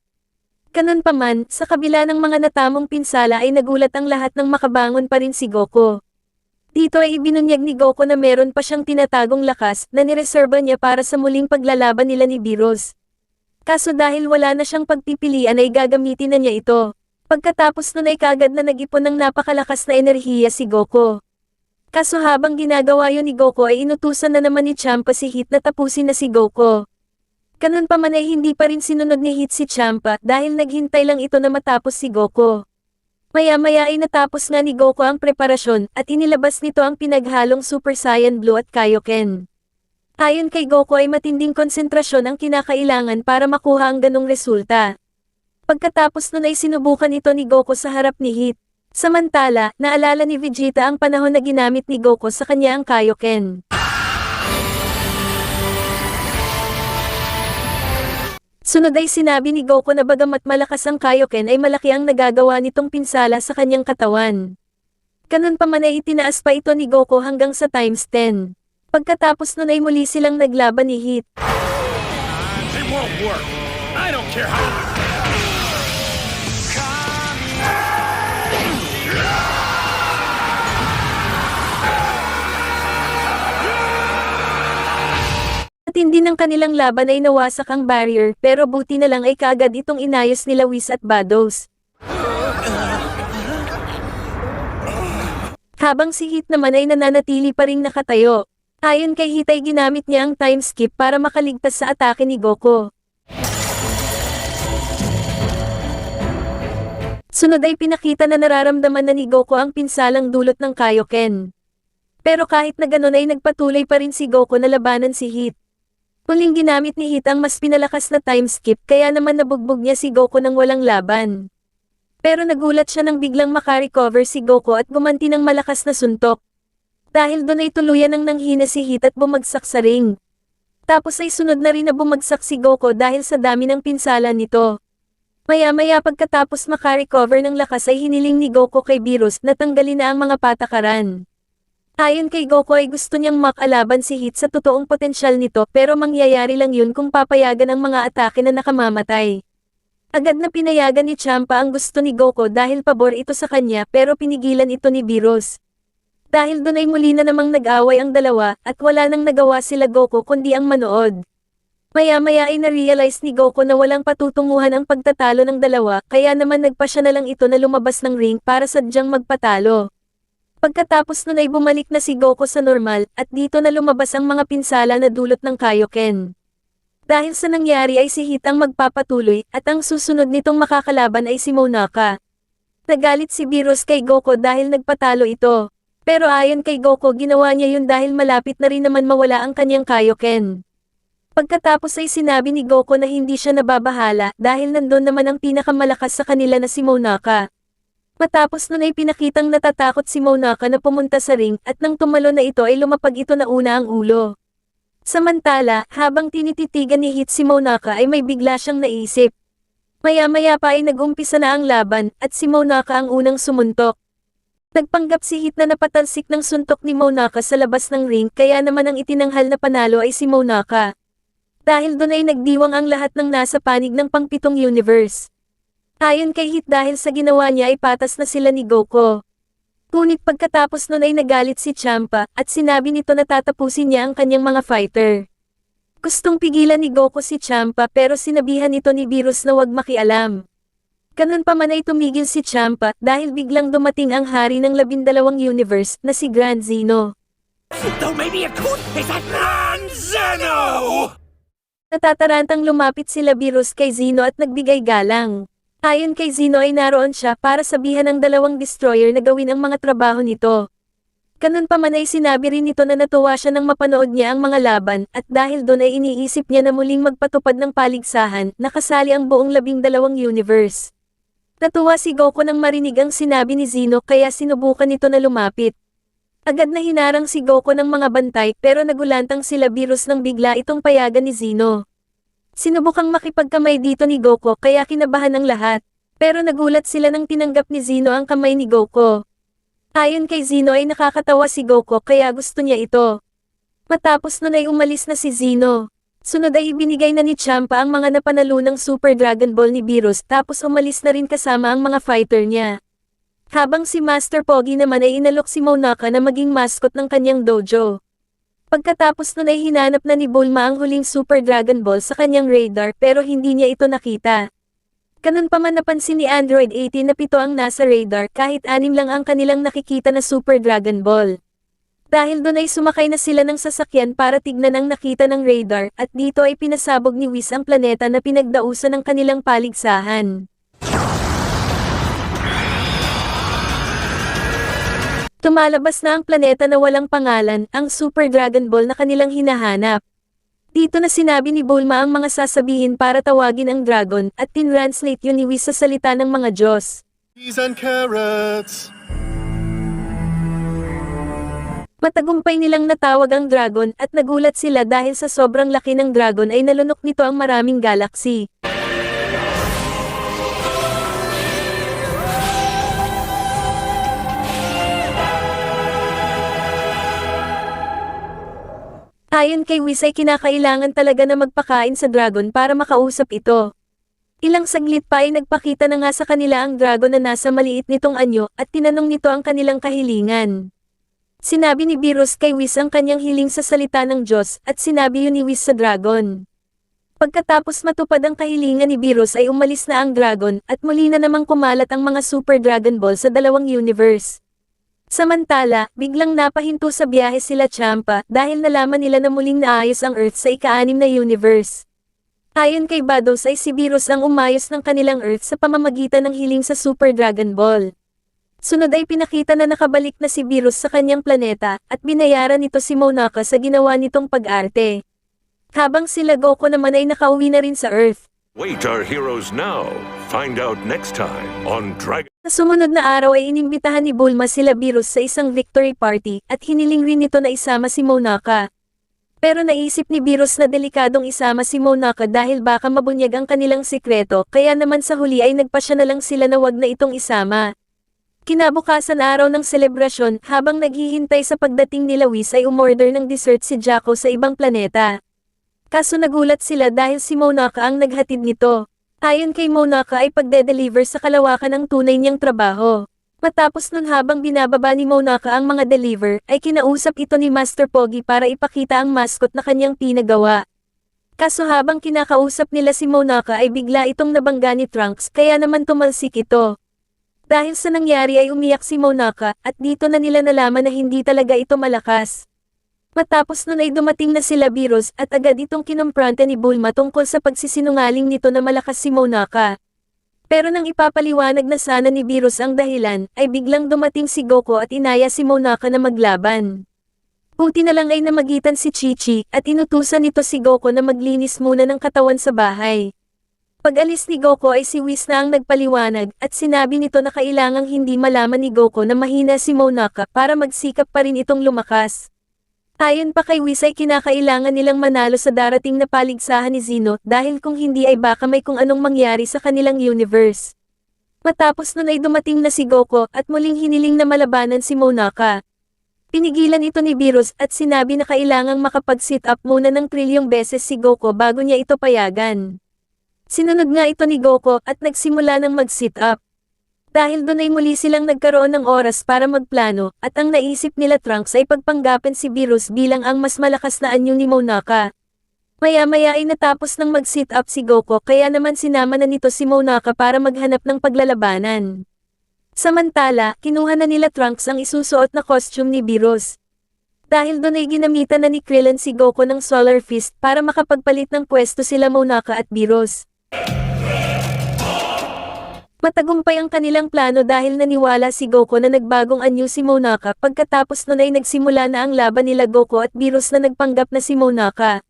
Ganun pa man, sa kabila ng mga natamong pinsala ay nagulat ang lahat ng makabangon pa rin si Goku. Dito ay ibinunyag ni Goku na meron pa siyang tinatagong lakas na nireserba niya para sa muling paglalaban nila ni Beerus. Kaso dahil wala na siyang pagpipilian ay gagamitin na niya ito. Pagkatapos nun ay kagad na nag-ipon ng napakalakas na enerhiya si Goku. Kaso habang ginagawa yun ni Goku ay inutusan na naman ni Champa si Heat na tapusin na si Goku. Ganun pa man ay hindi pa rin sinunod ni Heat si Champa dahil naghintay lang ito na matapos si Goku. Maya-maya ay natapos nga ni Goku ang preparasyon at inilabas nito ang pinaghalong Super Saiyan Blue at Kaioken. Ayon kay Goku ay matinding konsentrasyon ang kinakailangan para makuha ang ganong resulta. Pagkatapos nun ay sinubukan ito ni Goku sa harap ni Heat. Samantala, naalala ni Vegeta ang panahon na ginamit ni Goku sa kanya ang Kaioken. Sunod ay sinabi ni Goku na bagamat malakas ang Kaioken ay malaki ang nagagawa nitong pinsala sa kanyang katawan. Ganun pa man ay itinaas pa ito ni Goku hanggang sa times 10. Pagkatapos nun ay muli silang naglaban ni Heat. It won't work. I don't care how... Matindi ng kanilang laban ay nawasak ang barrier pero buti na lang ay kaagad itong inayos nila Whis at Vados. Habang si Heat naman ay nananatili pa ring nakatayo. Ayon kay Heat ay ginamit niya ang time skip para makaligtas sa atake ni Goku. Sunod ay pinakita na nararamdaman na ni Goku ang pinsalang dulot ng Kaioken. Pero kahit na ganun ay nagpatuloy pa rin si Goku na labanan si Heat. Muling ginamit ni Heat ang mas pinalakas na time skip kaya naman nabugbog niya si Goku nang walang laban. Pero nagulat siya nang biglang makarecover si Goku at gumanti ng malakas na suntok. Dahil doon ay tuluyan ng nanghina si Hit at bumagsak sa ring. Tapos ay sunod na rin na bumagsak si Goku dahil sa dami ng pinsala nito. Maya-maya pagkatapos makarecover ng lakas ay hiniling ni Goku kay Beerus na tanggalin na ang mga patakaran. Ayon kay Goku ay gusto niyang makalaban si Hit sa totoong potensyal nito pero mangyayari lang yun kung papayagan ang mga atake na nakamamatay. Agad na pinayagan ni Champa ang gusto ni Goku dahil pabor ito sa kanya pero pinigilan ito ni Beerus. Dahil doon ay muli na namang nag-away ang dalawa at wala nang nagawa sila Goku kundi ang manood. Maya-maya ay na-realize ni Goku na walang patutunguhan ang pagtatalo ng dalawa kaya naman nagpa siya na lang ito na lumabas ng ring para sadyang magpatalo. Pagkatapos nun ay bumalik na si Goku sa normal at dito na lumabas ang mga pinsala na dulot ng Kaioken. Dahil sa nangyari ay si Hit ang magpapatuloy at ang susunod nitong makakalaban ay si Monaka. Nagalit si Beerus kay Goku dahil nagpatalo ito. Pero ayon kay Goku ginawa niya yun dahil malapit na rin naman mawala ang kanyang Kaioken. Pagkatapos ay sinabi ni Goku na hindi siya nababahala dahil nandun naman ang pinakamalakas sa kanila na si Monaka. Matapos nun ay pinakitang natatakot si Monaka na pumunta sa ring at nang tumalo na ito ay lumapag ito na una ang ulo. Samantala, habang tinititigan ni Hit si Monaka ay may bigla siyang naisip. Maya-maya pa ay nag-umpisa na ang laban at si Monaka ang unang sumuntok. Nagpanggap si Hit na napatalsik ng suntok ni Monaka sa labas ng ring kaya naman ang itinanghal na panalo ay si Monaka. Dahil doon ay nagdiwang ang lahat ng nasa panig ng pangpitong universe. Ayon kay Hit dahil sa ginawa niya ay patas na sila ni Goku. Ngunit pagkatapos nun ay nagalit si Champa at sinabi nito na tatapusin niya ang kanyang mga fighter. Gustong pigilan ni Goku si Champa pero sinabihan ito ni Beerus na wag makialam. Ganun pa man ay tumigil si Champa dahil biglang dumating ang hari ng 12 universe na si Grand Zeno. Though maybe a cool is that non-Zeno! Natatarantang lumapit sila Beerus kay Zeno at nagbigay galang. Ayon kay Zeno ay naroon siya para sabihan ng 2 destroyer na gawin ang mga trabaho nito. Ganun pa man ay sinabi rin nito na natuwa siya nang mapanood niya ang mga laban at dahil doon ay iniisip niya na muling magpatupad ng paligsahan na kasali ang buong 12 universe. Natuwa si Goku nang marinig ang sinabi ni Zeno kaya sinubukan nito na lumapit. Agad na hinarang si Goku ng mga bantay pero nagulantang sila Beerus nang bigla itong payagan ni Zeno. Sinubukang makipagkamay dito ni Goku kaya kinabahan ng lahat. Pero nagulat sila nang tinanggap ni Zeno ang kamay ni Goku. Ayon kay Zeno ay nakakatawa si Goku kaya gusto niya ito. Matapos nun ay umalis na si Zeno. Sunod ay ibinigay na ni Champa ang mga napanalo ng Super Dragon Ball ni Beerus tapos umalis na rin kasama ang mga fighter niya. Habang si Master Pogi naman ay inalok si Monaka na maging mascot ng kanyang dojo. Pagkatapos nun ay hinanap na ni Bulma ang huling Super Dragon Ball sa kanyang radar pero hindi niya ito nakita. Ganun pa man napansin ni Android 18 na 7 ang nasa radar kahit 6 lang ang kanilang nakikita na Super Dragon Ball. Dahil doon ay sumakay na sila ng sasakyan para tignan ang nakita ng radar at dito ay pinasabog ni Whis ang planeta na pinagdausan ng kanilang paligsahan. Tumalabas na ang planeta na walang pangalan, ang Super Dragon Ball na kanilang hinahanap. Dito na sinabi ni Bulma ang mga sasabihin para tawagin ang dragon at tinranslate yun ni Whis sa salita ng mga Diyos. Cheese and carrots. Matagumpay nilang natawag ang dragon at nagulat sila dahil sa sobrang laki ng dragon ay nalunok nito ang maraming galaxy. Ayon kay Whis ay kinakailangan talaga na magpakain sa dragon para makausap ito. Ilang saglit pa ay nagpakita na nga sa kanila ang dragon na nasa maliit nitong anyo at tinanong nito ang kanilang kahilingan. Sinabi ni Beerus kay Whis ang kanyang hiling sa salita ng Diyos at sinabi yun ni Whis sa dragon. Pagkatapos matupad ang kahilingan ni Beerus ay umalis na ang dragon at muli na namang kumalat ang mga Super Dragon Ball sa 2 universe. Samantala, biglang napahinto sa biyahe sila Champa dahil nalaman nila na muling naayos ang Earth sa ika-6 na universe. Ayon kay Vados ay si Beerus ang umayos ng kanilang Earth sa pamamagitan ng hiling sa Super Dragon Ball. Sunod ay pinakita na nakabalik na si Beerus sa kanyang planeta at binayaran nito si Monaka sa ginawa nitong pag-arte. Habang sila Goku naman ay nakauwi na rin sa Earth. Wait our heroes now. Find out next time on Dragon. Sa sumunod na araw ay inimbitahan ni Bulma sila Beerus sa isang victory party at hiniling rin nito na isama si Monaka. Pero naisip ni Beerus na delikadong isama si Monaka dahil baka mabunyag ang kanilang sikreto, kaya naman sa huli ay nagpasya na lang sila na wag na itong isama. Kinabukasan araw ng selebrasyon, habang naghihintay sa pagdating nila Whis ay umorder ng dessert si Jaco sa ibang planeta. Kaso nagulat sila dahil si Monaka ang naghatid nito. Ayon kay Monaka ay pagde-deliver sa kalawakan ng tunay niyang trabaho. Matapos nun habang binababa ni Monaka ang mga deliver, ay kinausap ito ni Master Pogi para ipakita ang mascot na kanyang pinagawa. Kaso habang kinakausap nila si Monaka ay bigla itong nabangga ni Trunks kaya naman tumalsik ito. Dahil sa nangyari ay umiyak si Monaka at dito na nila nalaman na hindi talaga ito malakas. Matapos nun ay dumating na sila Beerus at agad itong kinumpronta ni Bulma tungkol sa pagsisinungaling nito na malakas si Monaka. Pero nang ipapaliwanag na sana ni Beerus ang dahilan, ay biglang dumating si Goku at inaya si Monaka na maglaban. Buti na lang ay namagitan si Chi-Chi at inutusan nito si Goku na maglinis muna ng katawan sa bahay. Pag-alis ni Goku ay si Whis na ang nagpaliwanag at sinabi nito na kailangang hindi malaman ni Goku na mahina si Monaka para magsikap pa rin itong lumakas. Ayon pa kay Whis ay kinakailangan nilang manalo sa darating na paligsahan ni Zeno dahil kung hindi ay baka may kung anong mangyari sa kanilang universe. Matapos nun ay dumating na si Goku at muling hiniling na malabanan si Monaka. Pinigilan ito ni Beerus at sinabi na kailangang makapag-sit up muna ng trilyong beses si Goku bago niya ito payagan. Sinunod nga ito ni Goku at nagsimula ng mag-sit up. Dahil doon ay muli silang nagkaroon ng oras para magplano, at ang naisip nila Trunks ay pagpanggapan si Beerus bilang ang mas malakas na anyo ni Monaka. Maya-maya ay natapos ng mag-sit up si Goku kaya naman sinama na nito si Monaka para maghanap ng paglalabanan. Samantala, kinuha na nila Trunks ang isusuot na costume ni Beerus. Dahil doon ay ginamitan na ni Krillin si Goku ng Solar Fist para makapagpalit ng pwesto sila Monaka at Beerus. Matagumpay ang kanilang plano dahil naniwala si Goku na nagbagong anyo si Monaka. Pagkatapos nun ay nagsimula na ang laban nila Goku at Beerus na nagpanggap na si Monaka.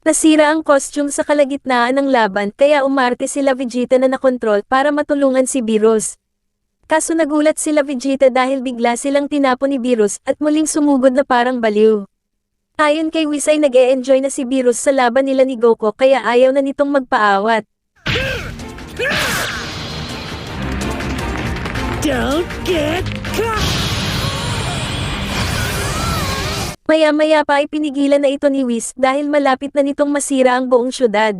Nasira ang costume sa kalagitnaan ng laban kaya umarte sila Vegeta na nakontrol para matulungan si Beerus. Kaso nagulat sila Vegeta dahil bigla silang tinapon ni Beerus at muling sumugod na parang baliw. Ayon kay Whis ay nag-e-enjoy na si Beerus sa laban nila ni Goku kaya ayaw na nitong magpaawat. Don't get caught! Maya-maya pa ay pinigilan na ito ni Whis dahil malapit na nitong masira ang buong syudad.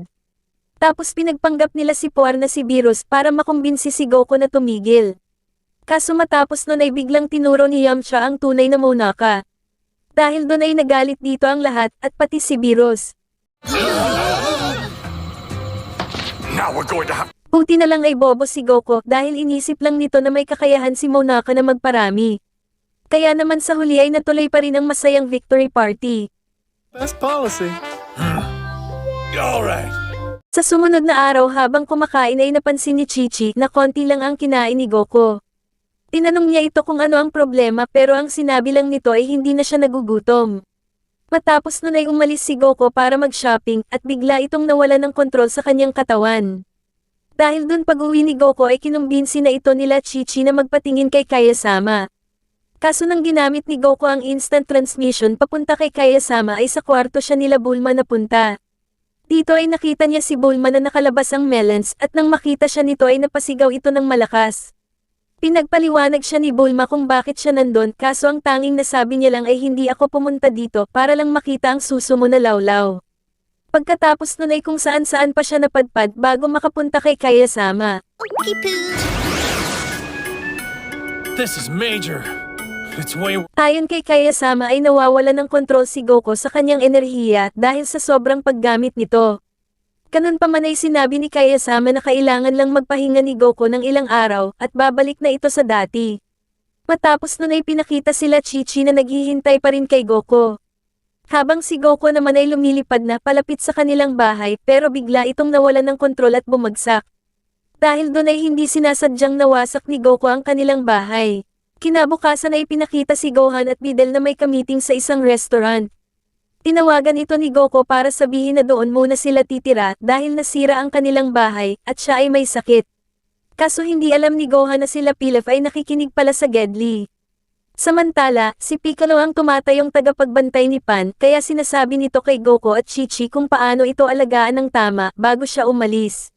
Tapos pinagpanggap nila si Puar na si Beerus para makumbinsi si Goku na tumigil. Kaso matapos nun ay biglang tinuro ni Yamcha ang tunay na Monaka. Dahil doon ay nagalit dito ang lahat at pati si Beerus. Now we're going to have. Buti na lang ay bobo si Goku dahil inisip lang nito na may kakayahan si Monaka na magparami. Kaya naman sa huli ay natuloy pa rin ang masayang victory party. Best policy. Alright. Sa sumunod na araw habang kumakain ay napansin ni Chi-Chi na konti lang ang kinain ni Goku. Tinanong niya ito kung ano ang problema pero ang sinabi lang nito ay hindi na siya nagugutom. Matapos nun ay umalis si Goku para mag-shopping at bigla itong nawala ng kontrol sa kanyang katawan. Dahil dun pag-uwi ni Goku ay kinumbinsi na ito nila Chi-Chi na magpatingin kay Kaya-sama. Kaso nang ginamit ni Goku ang instant transmission papunta kay Kaya-sama ay sa kwarto siya nila Bulma napunta. Dito ay nakita niya si Bulma na nakalabas ang melons at nang makita siya nito ay napasigaw ito ng malakas. Pinagpaliwanag siya ni Bulma kung bakit siya nandun kaso ang tanging nasabi niya lang ay hindi ako pumunta dito para lang makita ang suso mo na lawlaw. Pagkatapos nun ay kung saan-saan pa siya napadpad bago makapunta kay Kaya-sama. This is major. It's way. Ayon kay Kaya-sama ay nawawala ng kontrol si Goku sa kanyang enerhiya dahil sa sobrang paggamit nito. Ganun pa man ay sinabi ni Kaya-sama na kailangan lang magpahinga ni Goku ng ilang araw at babalik na ito sa dati. Matapos nun ay pinakita sila Chi-Chi na naghihintay pa rin kay Goku. Habang si Goku naman ay lumilipad na palapit sa kanilang bahay pero bigla itong nawalan ng kontrol at bumagsak. Dahil doon ay hindi sinasadyang nawasak ni Goku ang kanilang bahay. Kinabukasan ay pinakita si Gohan at Videl na may kamiting sa isang restaurant. Tinawagan ito ni Goku para sabihin na doon muna sila titira dahil nasira ang kanilang bahay at siya ay may sakit. Kaso hindi alam ni Gohan na sila Pilaf ay nakikinig pala sa Gedli. Samantala, si Piccolo ang tumatayong tagapagbantay ni Pan kaya sinasabi nito kay Goku at Chi-Chi kung paano ito alagaan ng tama bago siya umalis.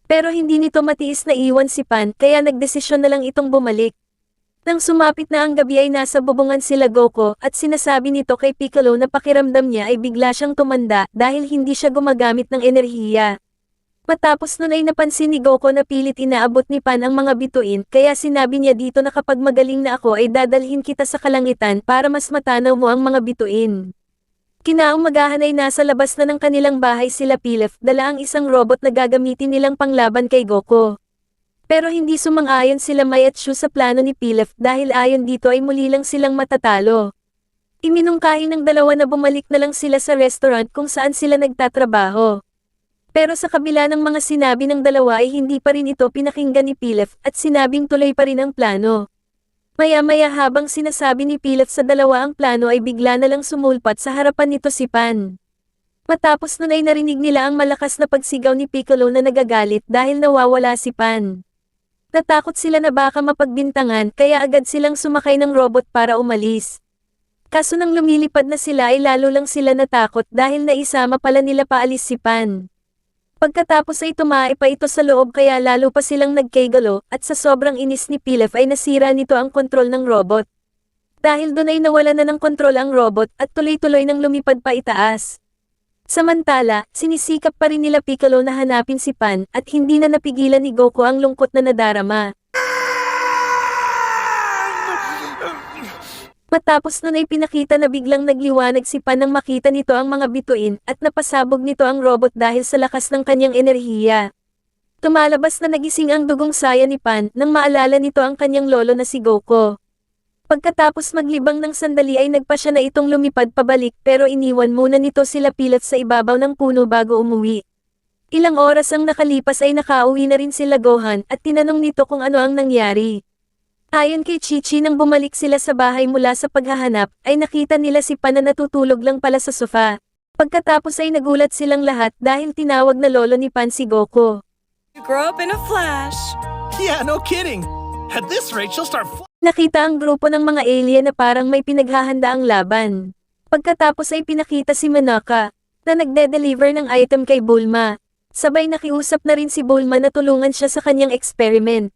Pero hindi nito matiis na iwan si Pan kaya nagdesisyon na lang itong bumalik. Nang sumapit na ang gabi ay nasa bubungan sila Goku at sinasabi nito kay Piccolo na pakiramdam niya ay bigla siyang tumanda dahil hindi siya gumagamit ng enerhiya. Matapos nun ay napansin ni Goku na pilit inaabot ni Pan ang mga bituin kaya sinabi niya dito na kapag magaling na ako ay dadalhin kita sa kalangitan para mas matanaw mo ang mga bituin. Kinaumagahan ay nasa labas na ng kanilang bahay sila Pilaf, dala ang isang robot na gagamitin nilang panglaban kay Goku. Pero hindi sumang-ayon sila Mai at Shu sa plano ni Pilaf dahil ayon dito ay muli lang silang matatalo. Iminungkahi ng dalawa na bumalik na lang sila sa restaurant kung saan sila nagtatrabaho. Pero sa kabila ng mga sinabi ng dalawa ay hindi pa rin ito pinakinggan ni Pilaf at sinabing tuloy pa rin ang plano. Maya-maya habang sinasabi ni Pilaf sa dalawa ang plano ay bigla na lang sumulpat sa harapan nito si Pan. Matapos nun ay narinig nila ang malakas na pagsigaw ni Piccolo na nagagalit dahil nawawala si Pan. Natakot sila na baka mapagbintangan kaya agad silang sumakay ng robot para umalis. Kaso nang lumilipad na sila ay lalo lang sila natakot dahil naisama pala nila paalis si Pan. Pagkatapos ay tumae pa ito sa loob kaya lalo pa silang nagkegalo at sa sobrang inis ni Pilaf ay nasira nito ang kontrol ng robot. Dahil doon ay nawala na ng kontrol ang robot at tuloy-tuloy nang lumipad pa itaas. Samantala, sinisikap pa rin nila Piccolo na hanapin si Pan at hindi na napigilan ni Goku ang lungkot na nadarama. Matapos nun ay pinakita na biglang nagliwanag si Pan nang makita nito ang mga bituin at napasabog nito ang robot dahil sa lakas ng kanyang enerhiya. Tumalabas na nagising ang dugong saya ni Pan nang maalala nito ang kanyang lolo na si Goku. Pagkatapos maglibang ng sandali ay nagpa siya na itong lumipad pabalik pero iniwan muna nito sila Pilaf sa ibabaw ng puno bago umuwi. Ilang oras ang nakalipas ay nakauwi na rin sila Gohan at tinanong nito kung ano ang nangyari. Ayon kay Chi-Chi nang bumalik sila sa bahay mula sa paghahanap, ay nakita nila si Pan na natutulog lang pala sa sofa. Pagkatapos ay nagulat silang lahat dahil tinawag na lolo ni Pan si Goku. You grow up in a flash. Yeah, no kidding. At this rate, she'll start Nakita ang grupo ng mga alien na parang may pinaghahanda ang laban. Pagkatapos ay pinakita si Monaka, na nagde-deliver ng item kay Bulma. Sabay nakiusap na rin si Bulma na tulungan siya sa kanyang experiment.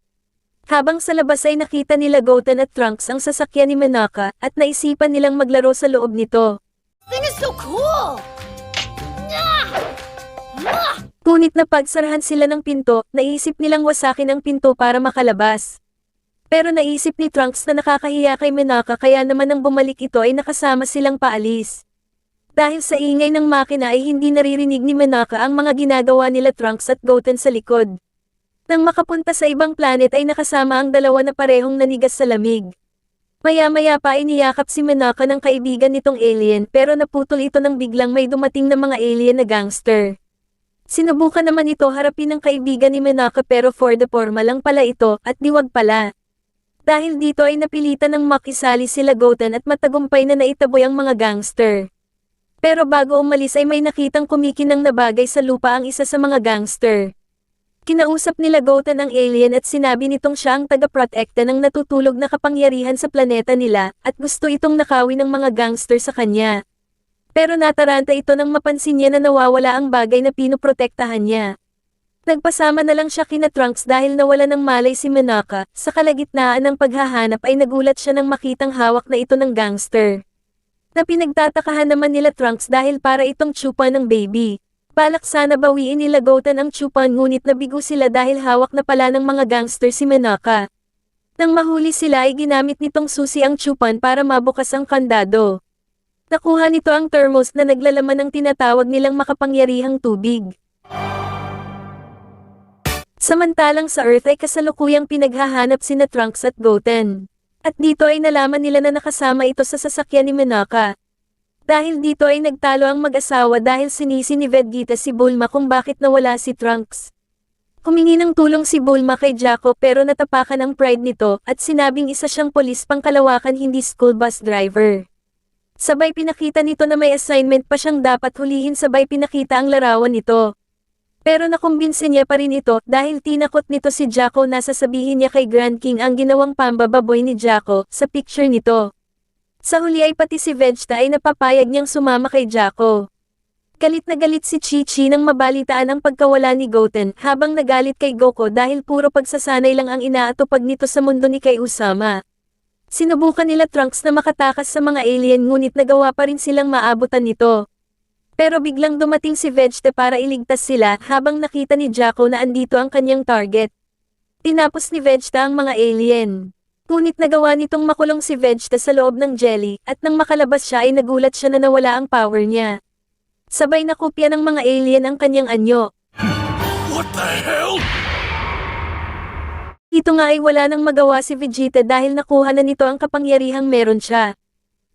Habang sa labas ay nakita nila Goten at Trunks ang sasakyan ni Monaka at naisipan nilang maglaro sa loob nito. Thing is so cool! Ngunit napagsarahan sila ng pinto, naisip nilang wasakin ang pinto para makalabas. Pero naisip ni Trunks na nakakahiya kay Monaka kaya naman nang bumalik ito ay nakasama silang paalis. Dahil sa ingay ng makina ay hindi naririnig ni Monaka ang mga ginagawa nila Trunks at Goten sa likod. Nang makapunta sa ibang planet ay nakasama ang dalawa na parehong nanigas sa lamig. Maya-maya pa ay niyakap si Monaka ng kaibigan nitong alien pero naputol ito nang biglang may dumating na mga alien na gangster. Sinubukan naman ito harapin ng kaibigan ni Monaka pero for the forma lang pala ito at diwag pala. Dahil dito ay napilitan ng makisali sila Goten at matagumpay na naitaboy ang mga gangster. Pero bago umalis ay may nakitang kumikinang na bagay sa lupa ang isa sa mga gangster. Kinausap nila Goten ang alien at sinabi nitong siya ang taga-protekta ng natutulog na kapangyarihan sa planeta nila at gusto itong nakawin ng mga gangster sa kanya. Pero nataranta ito nang mapansin niya na nawawala ang bagay na pinoprotektahan niya. Nagpasama na lang siya kina Trunks dahil nawala ng malay si Monaka. Sa kalagitnaan ng paghahanap ay nagulat siya nang makitang hawak na ito ng gangster. Na pinagtatakahan naman nila Trunks dahil para itong tsupa ng baby. Balak sana bawiin nila Goten ang tsupan ngunit nabigo sila dahil hawak na pala ng mga gangster si Monaka. Nang mahuli sila ay ginamit nitong susi ang tsupan para mabukas ang kandado. Nakuha nito ang thermos na naglalaman ng tinatawag nilang makapangyarihang tubig. Samantalang sa Earth ay kasalukuyang pinaghahanap sina Trunks at Goten. At dito ay nalaman nila na nakasama ito sa sasakyan ni Monaka. Dahil dito ay nagtalo ang mag-asawa dahil sinisi ni Vegeta si Bulma kung bakit nawala si Trunks. Humingi ng tulong si Bulma kay Jaco pero natapakan ang pride nito at sinabing isa siyang polis pangkalawakan hindi school bus driver. Sabay pinakita nito na may assignment pa siyang dapat hulihin, sabay pinakita ang larawan nito. Pero nakumbinse niya pa rin ito dahil tinakot nito si Jacko na sasabihin niya kay Grand King ang ginawang pambababoy ni Jacko sa picture nito. Sa huli ay pati si Vegeta ay napapayag niyang sumama kay Jacko. Galit na galit si Chi-Chi nang mabalitaan ang pagkawala ni Goten habang nagalit kay Goku dahil puro pagsasanay lang ang inaatupag nito sa mundo ni Kay Usama. Sinubukan nila Trunks na makatakas sa mga alien ngunit nagawa pa rin silang maabutan nito. Pero biglang dumating si Vegeta para iligtas sila habang nakita ni Jacko na andito ang kanyang target. Tinapos ni Vegeta ang mga alien. Ngunit nagawa nitong makulong si Vegeta sa loob ng jelly at nang makalabas siya ay nagulat siya na nawala ang power niya. Sabay nakopya ng mga alien ang kanyang anyo. What the hell? Dito nga ay wala nang magawa si Vegeta dahil nakuha na nito ang kapangyarihang meron siya.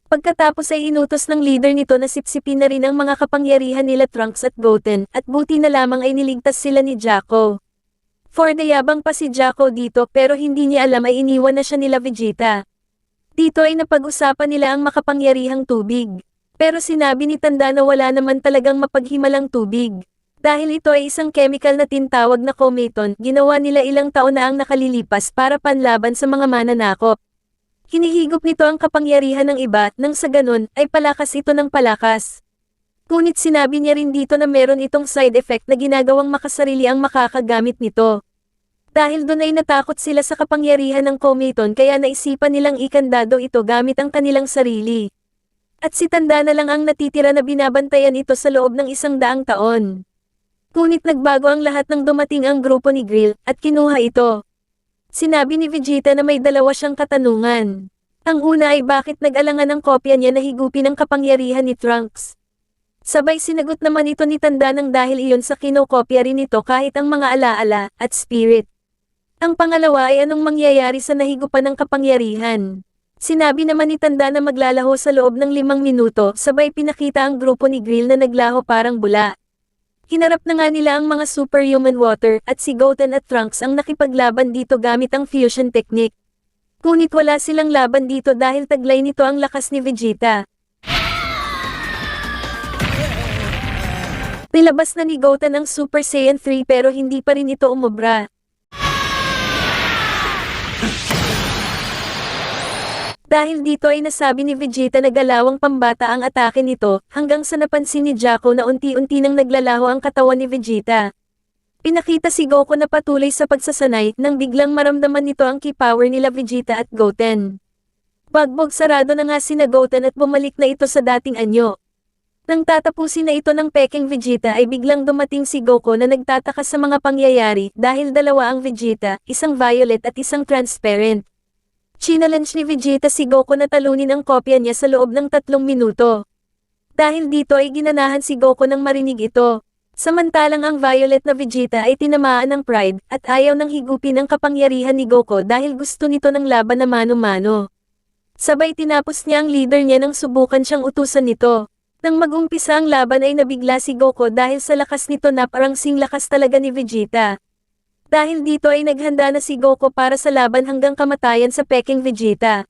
Pagkatapos ay inutos ng leader nito na sipsipin na rin ang mga kapangyarihan nila Trunks at Goten at buti na lamang ay niligtas sila ni Jacko. For the yabang pa si Jacko dito pero hindi niya alam ay iniwan na siya nila Vegeta. Dito ay napag-usapan nila ang makapangyarihang tubig. Pero sinabi ni Tanda na wala naman talagang mapaghimalang tubig. Dahil ito ay isang chemical na tinatawag na Cometon, ginawa nila ilang taon na ang nakalilipas para panlaban sa mga mananakop. Hinihigop nito ang kapangyarihan ng iba nang sa ganun ay palakas ito ng palakas. Ngunit sinabi niya rin dito na meron itong side effect na ginagawang makasarili ang makakagamit nito. Dahil doon ay natakot sila sa kapangyarihan ng Cometon kaya naisipan nilang ikandado ito gamit ang kanilang sarili. At si Tanda na lang ang natitira na binabantayan ito sa loob ng 100 taon. Ngunit nagbago ang lahat nang dumating ang grupo ni Grill at kinuha ito. Sinabi ni Vegeta na may dalawa siyang katanungan. Ang una ay bakit nag-alangan ang kopya niya na higupin ang kapangyarihan ni Trunks. Sabay sinagot naman ito ni Tanda nang dahil iyon sa kinokopya rin ito kahit ang mga alaala at spirit. Ang pangalawa ay anong mangyayari sa nahigupan ng kapangyarihan. Sinabi naman ni Tanda na maglalaho sa loob ng 5 minuto, sabay pinakita ang grupo ni Grill na naglaho parang bula. Hinarap na nga nila ang mga superhuman water at si Goten at Trunks ang nakipaglaban dito gamit ang fusion technique. Ngunit wala silang laban dito dahil taglay nito ang lakas ni Vegeta. Nilabas na ni Goten ang Super Saiyan 3 pero hindi pa rin ito umubra. Dahil dito ay nasabi ni Vegeta na galawang pambata ang atake nito, hanggang sa napansin ni Jacko na unti-unti nang naglalaho ang katawan ni Vegeta. Pinakita si Goku na patuloy sa pagsasanay nang biglang maramdaman nito ang key power nila Vegeta at Goten. Bagbog sarado na nga sina Goten at bumalik na ito sa dating anyo. Nang tatapusin na ito ng peking Vegeta ay biglang dumating si Goku na nagtataka sa mga pangyayari dahil dalawa ang Vegeta, isang violet at isang transparent. Challenge ni Vegeta si Goku na talunin ang kopya niya sa loob ng 3 minuto. Dahil dito ay ginanahan si Goku nang marinig ito. Samantalang ang violet na Vegeta ay tinamaan ng pride at ayaw nang higupin ang kapangyarihan ni Goku dahil gusto nito ng laban na mano-mano. Sabay tinapos niya ang leader niya nang subukan siyang utusan nito. Nang mag-umpisa ang laban ay nabigla si Goku dahil sa lakas nito na parang sing lakas talaga ni Vegeta. Dahil dito ay naghanda na si Goku para sa laban hanggang kamatayan sa peking Vegeta.